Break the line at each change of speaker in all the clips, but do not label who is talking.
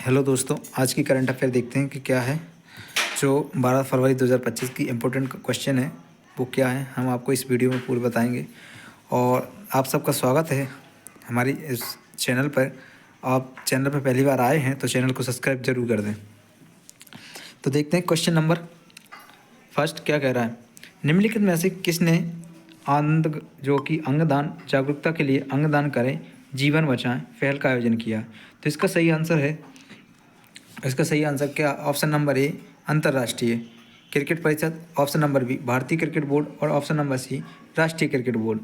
Hello दोस्तों, आज की करंट अफेयर देखते हैं कि क्या है। जो 12 फरवरी 2025 की इम्पोर्टेंट क्वेश्चन है वो क्या है, हम आपको इस वीडियो में पूरे बताएंगे। और आप सबका स्वागत है हमारी इस चैनल पर। आप चैनल पर पहली बार आए हैं तो चैनल को सब्सक्राइब जरूर कर दें। तो देखते हैं क्वेश्चन नंबर फर्स्ट क्या कह रहा है। निम्नलिखित में से किसने जो कि अंगदान जागरूकता के लिए अंगदान करें जीवन बचाएं पहल का आयोजन किया। तो इसका सही आंसर क्या? ऑप्शन नंबर ए अंतर्राष्ट्रीय क्रिकेट परिषद, ऑप्शन नंबर बी भारतीय क्रिकेट बोर्ड और ऑप्शन नंबर सी राष्ट्रीय क्रिकेट बोर्ड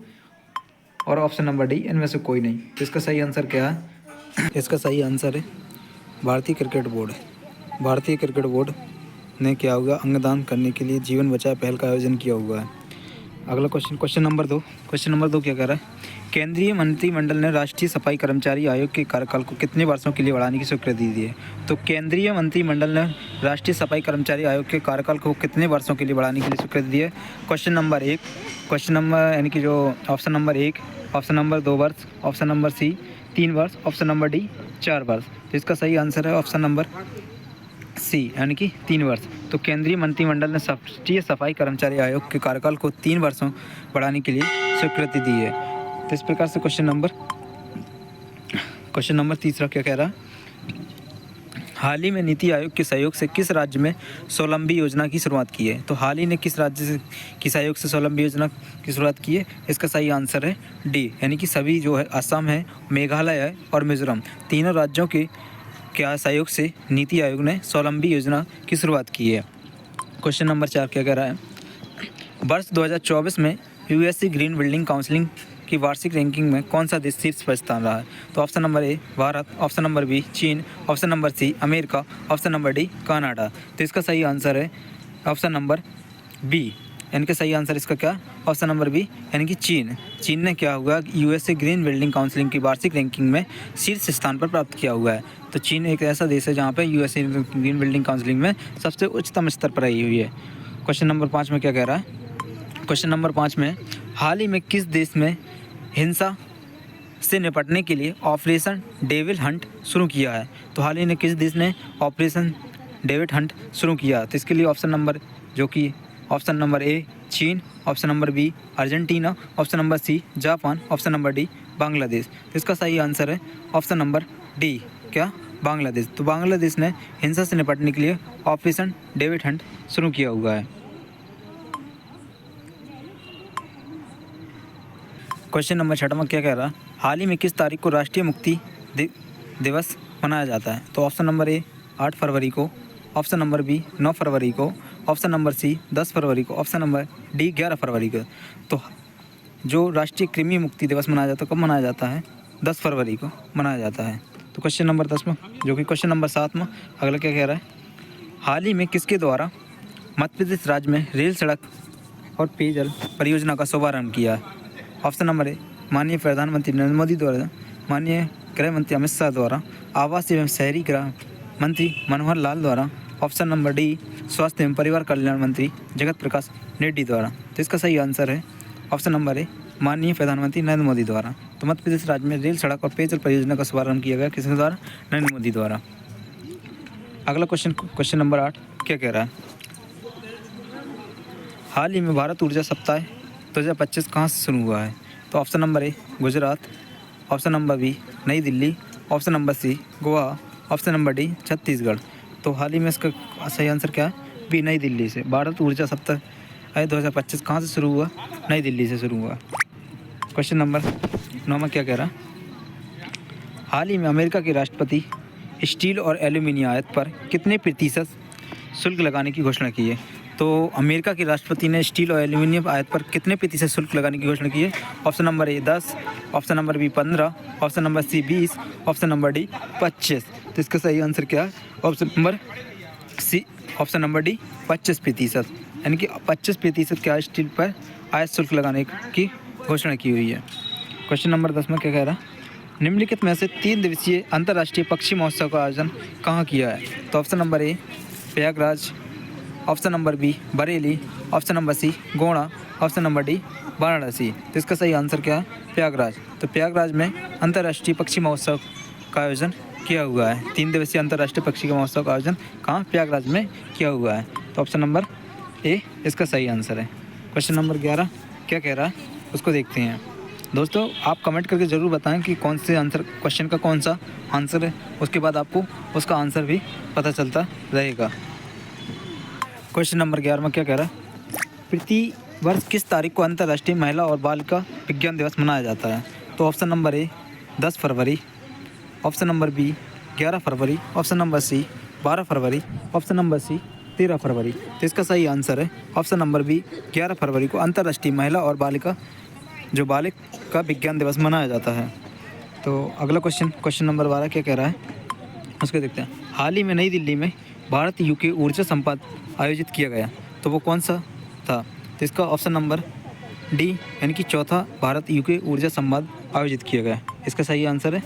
और ऑप्शन नंबर डी इनमें से कोई नहीं। तो इसका सही आंसर क्या है? इसका सही आंसर है भारतीय क्रिकेट बोर्ड। भारतीय क्रिकेट बोर्ड ने क्या हुआ, अंगदान करने के लिए जीवन बचाए पहल का आयोजन किया हुआ है। अगला क्वेश्चन नंबर दो क्या कह रहा है। केंद्रीय मंत्रिमंडल ने राष्ट्रीय सफाई कर्मचारी आयोग के कार्यकाल को कितने वर्षों के लिए बढ़ाने की स्वीकृति दी है? तो केंद्रीय मंत्रिमंडल ने राष्ट्रीय सफाई कर्मचारी आयोग के कार्यकाल को कितने वर्षों के लिए बढ़ाने के लिए स्वीकृति दी है? क्वेश्चन नंबर यानी कि जो ऑप्शन नंबर 1, ऑप्शन नंबर 2 वर्ष, ऑप्शन नंबर सी 3 वर्ष, ऑप्शन नंबर डी 4 वर्ष। तो इसका सही आंसर है ऑप्शन नंबर सी यानी कि 3 वर्ष। तो केंद्रीय मंत्रिमंडल ने राष्ट्रीय सफाई कर्मचारी आयोग के कार्यकाल को 3 वर्षों बढ़ाने के लिए स्वीकृति दी है। तो इस प्रकार से क्वेश्चन नंबर तीसरा क्या कह रहा है। हाल ही में नीति आयोग के सहयोग से किस राज्य में स्वावलंबी योजना की शुरुआत की है? तो हाल ही ने किस राज्य से की सहयोग से स्वावलंबी योजना की शुरुआत की है? इसका सही आंसर है डी यानी कि सभी जो है असम है, मेघालय है और मिजोरम, तीनों राज्यों के सहयोग से नीति आयोग ने स्वावलंबी योजना की शुरुआत की है। क्वेश्चन नंबर 4 क्या कह रहा है। वर्ष 2024 में यूएससी ग्रीन बिल्डिंग काउंसिलिंग की वार्षिक रैंकिंग में कौन सा देश शीर्ष पर स्थान रहा है? तो option number A Bharat, option number B चीन, option number C America, option number D Canada. तो इसका सही आंसर है ऑप्शन नंबर बी यानी कि सही आंसर इसका क्या? ऑप्शन नंबर बी यानी कि चीन ने क्या हुआ, यूएसए ग्रीन बिल्डिंग काउंसिलिंग की वार्षिक रैंकिंग में शीर्ष स्थान पर प्राप्त किया हुआ है। तो चीन एक ऐसा देश है जहाँ पे यूएसए ग्रीन बिल्डिंग काउंसिलिंग में सबसे उच्चतम स्तर पर आई हुई है। क्वेश्चन नंबर 5 में क्या कह रहा है। क्वेश्चन नंबर 5 में हाल ही में किस देश में हिंसा से निपटने के लिए ऑपरेशन डेविल हंट शुरू किया है? तो हाल ही में किस देश ने ऑपरेशन डेविड हंट शुरू किया? तो इसके लिए ऑप्शन नंबर ए चीन, option number B Argentina, option number C Japan, option number D Bangladesh. तो इसका सही आंसर है ऑप्शन नंबर डी क्या? बांग्लादेश। तो बांग्लादेश ने हिंसा से निपटने के लिए ऑपरेशन डेविड हंट शुरू किया हुआ है। क्वेश्चन नंबर 6 क्या कह रहा है। हाल ही में किस तारीख को राष्ट्रीय मुक्ति दिवस मनाया जाता है? तो ऑप्शन नंबर ए 8 फरवरी को, ऑप्शन नंबर बी 9 फरवरी को, ऑप्शन नंबर सी 10 फरवरी को, ऑप्शन नंबर डी 11 फरवरी को। तो जो राष्ट्रीय कृमि मुक्ति दिवस मनाया जाता है कब मनाया जाता है? 10 फरवरी को मनाया जाता है। तो क्वेश्चन नंबर 10 में जो कि क्वेश्चन नंबर 7 में अगला क्या कह रहा है। हाल ही में किसके द्वारा मध्य प्रदेश राज्य में रेल, सड़क और पेयजल परियोजना का शुभारंभ किया है? ऑप्शन नंबर ए माननीय प्रधानमंत्री नरेंद्र मोदी द्वारा, माननीय गृह मंत्री अमित शाह द्वारा, आवास एवं शहरी ग्राम मंत्री मनोहर लाल द्वारा, ऑप्शन नंबर डी स्वास्थ्य एवं परिवार कल्याण मंत्री जगत प्रकाश रेड्डी द्वारा। तो इसका सही आंसर है ऑप्शन नंबर ए माननीय प्रधानमंत्री नरेंद्र मोदी द्वारा। तो मध्य प्रदेश राज्य में रेल, सड़क और पेयजल परियोजना का शुभारंभ किया गया किसके द्वारा? नरेंद्र मोदी द्वारा। अगला क्वेश्चन नंबर 8 क्या कह रहा है। हाल ही में भारत ऊर्जा सप्ताह 2025 कहाँ से शुरू हुआ है? तो option number A Gujarat, option number B Nai Delhi, option number C Goa, option number D Chhattisgarh. तो हाल ही में इसका सही आंसर क्या है? बी नई दिल्ली से। भारत ऊर्जा सप्ताह 2025 कहाँ से शुरू हुआ? नई दिल्ली से शुरू हुआ। क्वेश्चन नंबर 9 में क्या कह रहा है। हाल ही में अमेरिका के राष्ट्रपति स्टील और एल्यूमिनियम आयात पर कितने प्रतिशत शुल्क लगाने की घोषणा की है? तो अमेरिका के राष्ट्रपति ने स्टील और एल्यूमिनियम आयात पर कितने प्रतिशत शुल्क लगाने की घोषणा की है? Option number A 10, option number B 15, option number C 20, option number D 25। तो इसका सही आंसर क्या है? ऑप्शन नंबर डी 25%, यानी कि 25% क्या स्टील पर आयात शुल्क लगाने की घोषणा की हुई है। क्वेश्चन नंबर 10 में क्या कह रहा है। निम्नलिखित में से 3 दिवसीय अंतर्राष्ट्रीय पक्षी महोत्सव का आयोजन कहाँ किया है? तो option number A Prayagraj, option number B Bareilly, option number C Gonda, option number D Varanasi. तो इसका सही आंसर क्या है? प्रयागराज। तो प्रयागराज में अंतर्राष्ट्रीय पक्षी महोत्सव का आयोजन किया हुआ है? 3 दिवसीय अंतर्राष्ट्रीय पक्षी का महोत्सव का आयोजन कहाँ? प्रयागराज में किया हुआ है। तो ऑप्शन नंबर ए इसका सही आंसर है। क्वेश्चन नंबर 11 क्या कह रहा है उसको देखते हैं। दोस्तों आप कमेंट करके ज़रूर बताएं कि कौन से आंसर क्वेश्चन का कौन सा आंसर है, उसके बाद आपको उसका आंसर भी पता चलता रहेगा। क्वेश्चन नंबर 11 में क्या कह रहा है? प्रति वर्ष किस तारीख को अंतर्राष्ट्रीय महिला और बालिका विज्ञान दिवस मनाया जाता है? तो ऑप्शन नंबर ए 10 फरवरी, ऑप्शन नंबर बी 11 फरवरी, ऑप्शन नंबर सी 12 फरवरी, ऑप्शन नंबर सी 13 फरवरी। तो इसका सही आंसर है ऑप्शन नंबर बी 11 फरवरी को अंतर्राष्ट्रीय महिला और बालिका का विज्ञान दिवस मनाया जाता है। तो अगला क्वेश्चन नंबर 12 क्या कह रहा है उसको देखते हैं। हाल ही में नई दिल्ली में भारत यूके ऊर्जा संवाद आयोजित किया गया, तो वो कौन सा था? तो इसका ऑप्शन नंबर डी यानी कि चौथा भारत यूके ऊर्जा संवाद आयोजित किया गया। इसका सही आंसर है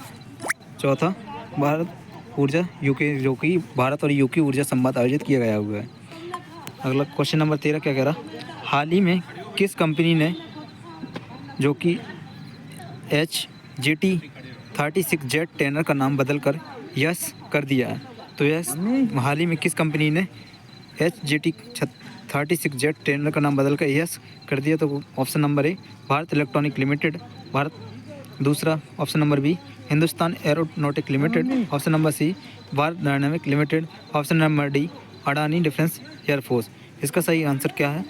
चौथा भारत ऊर्जा यूके, जो कि भारत और यूके ऊर्जा संवाद आयोजित किया गया हुआ है। अगला क्वेश्चन नंबर 13 क्या कह रहा? हाल ही में किस कंपनी ने जो कि HJT 36 जेट ट्रेनर का नाम बदलकर यस कर दिया है? तो यस हाल ही में किस कंपनी ने HJT 36 जेट ट्रेनर का नाम बदलकर यस कर दिया? तो option number A Bharat electronic limited, दूसरा option number B Hindustan aeronautic limited, option number C Bharat dynamic limited, option number D Adani defence air force. इसका सही आंसर क्या है?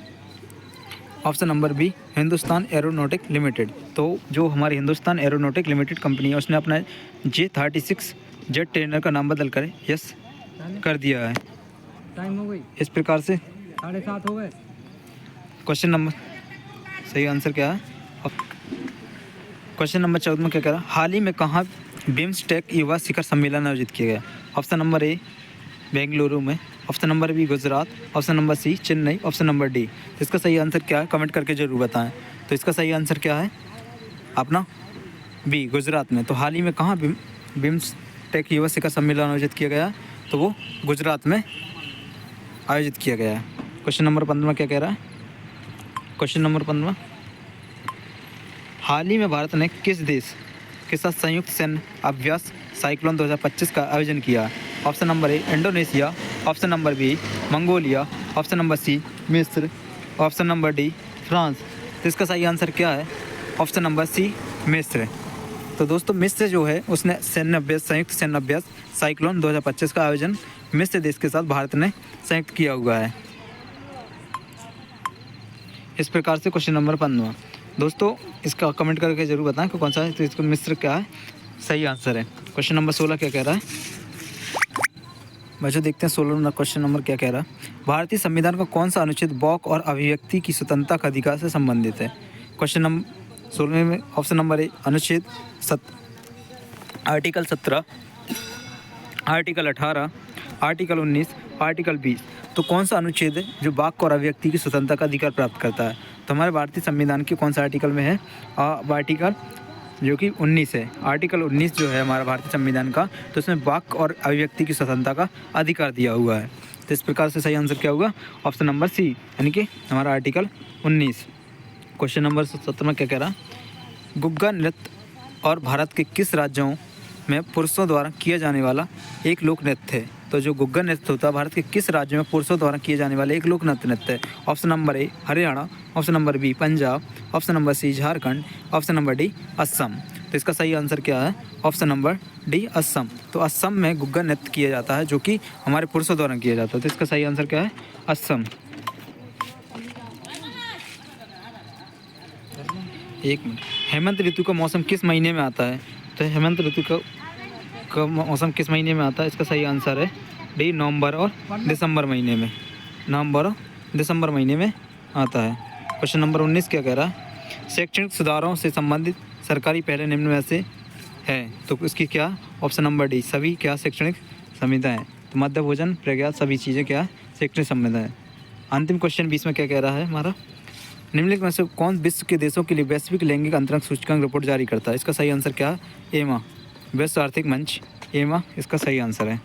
Option number B Hindustan aeronautic limited. तो जो हमारी हिंदुस्तान एरोनॉटिक लिमिटेड कंपनी है उसने अपना J36 जेट ट्रेनर का नाम बदल कर यस कर दिया है।
टाइम हो गई,
इस प्रकार से
7:30 हो गए।
क्वेश्चन नंबर सही आंसर क्या है? क्वेश्चन नंबर 14 में क्या कह रहा है? हाल ही में कहाँ बिम्स्टेक युवा शिखर सम्मेलन आयोजित किया गया? ऑप्शन नंबर ए बेंगलुरु में, option number B Gujarat, option number C Chennai, option number D. तो इसका सही आंसर क्या है कमेंट करके ज़रूर बताएं। तो इसका सही आंसर क्या है अपना बी गुजरात में। तो हाल ही में कहाँ बिम्स्टेक युवा शिखर सम्मेलन आयोजित किया गया? तो वो गुजरात में आयोजित किया गया है। क्वेश्चन नंबर 15 क्या कह रहा है? क्वेश्चन नंबर 15 हाल ही में भारत ने किस देश के साथ संयुक्त सैन्य अभ्यास साइक्लोन 2025 का आयोजन किया? Option number A Indonesia, option number B Mongolia, option number C मिस्र, ऑप्शन नंबर डी फ्रांस। तो इसका सही आंसर क्या है? ऑप्शन नंबर सी मिस्र। तो दोस्तों मिस्र जो है उसने संयुक्त सैन्य अभ्यास साइक्लोन 2025 का आयोजन मिस्र देश के साथ भारत ने संयुक्त किया हुआ है। इस प्रकार से क्वेश्चन नंबर 15 दोस्तों इसका कमेंट करके जरूर बताएं कि कौन सा है। तो इसको मिस्र क्या है सही आंसर है। क्वेश्चन नंबर 16 क्या कह रहा है बच्चों? देखते हैं 16 क्वेश्चन नंबर क्या कह रहा है। भारतीय संविधान का कौन सा अनुच्छेद वाक और अभिव्यक्ति की स्वतंत्रता का अधिकार से संबंधित है? क्वेश्चन नंबर 16 में ऑप्शन नंबर ए अनुच्छेद आर्टिकल 17, आर्टिकल 18, आर्टिकल 19, आर्टिकल 20। तो कौन सा अनुच्छेद है जो वाक और अभिव्यक्ति की स्वतंत्रता का अधिकार प्राप्त करता है? तो हमारे भारतीय संविधान के कौन सा आर्टिकल में है? आर्टिकल जो कि 19 है। आर्टिकल 19 जो है हमारा भारतीय संविधान का, तो उसमें वाक और अभिव्यक्ति की स्वतंत्रता का अधिकार दिया हुआ है। तो इस प्रकार से सही आंसर क्या होगा? ऑप्शन नंबर सी यानी कि हमारा आर्टिकल 19। क्वेश्चन नंबर 17 में क्या कह रहा? गुग्गा नृत्य और भारत के किस राज्यों में पुरुषों द्वारा किया जाने वाला एक लोक नृत्य है? तो जो गुग्गा नृत्य होता है भारत के किस राज्य में पुरुषों द्वारा किए जाने वाले एक लोक नृत्य है? Option number A Haryana, option number B Punjab, option number C Jharkhand, option number D Assam. तो इसका सही आंसर क्या है? Option number D Assam. तो असम में गुग्गा नृत्य किया जाता है जो कि हमारे पुरुषों द्वारा किया जाता है। तो इसका सही आंसर क्या है? असम। एक मिनट, हेमंत ऋतु का मौसम किस महीने में आता है? तो हेमंत ऋतु का मौसम किस महीने में आता है? इसका सही आंसर है डी नवंबर और दिसंबर महीने में। नवंबर और दिसंबर महीने में आता है। क्वेश्चन नंबर 19 क्या कह रहा है? शैक्षणिक सुधारों से संबंधित सरकारी पहले निम्न में से है, तो इसकी क्या? ऑप्शन नंबर डी सभी क्या शैक्षणिक संविधाएँ। तो मध्य भोजन प्रज्ञात सभी चीज़ें क्या शैक्षणिक संविधाएँ। अंतिम क्वेश्चन 20 में क्या कह रहा है हमारा? निम्नलिखित में से कौन विश्व के देशों के लिए वैश्विक लैंगिक अंतरंग सूचकांक रिपोर्ट जारी करता है? इसका सही आंसर क्या है? एमा, विश्व आर्थिक मंच, एमा इसका सही आंसर है।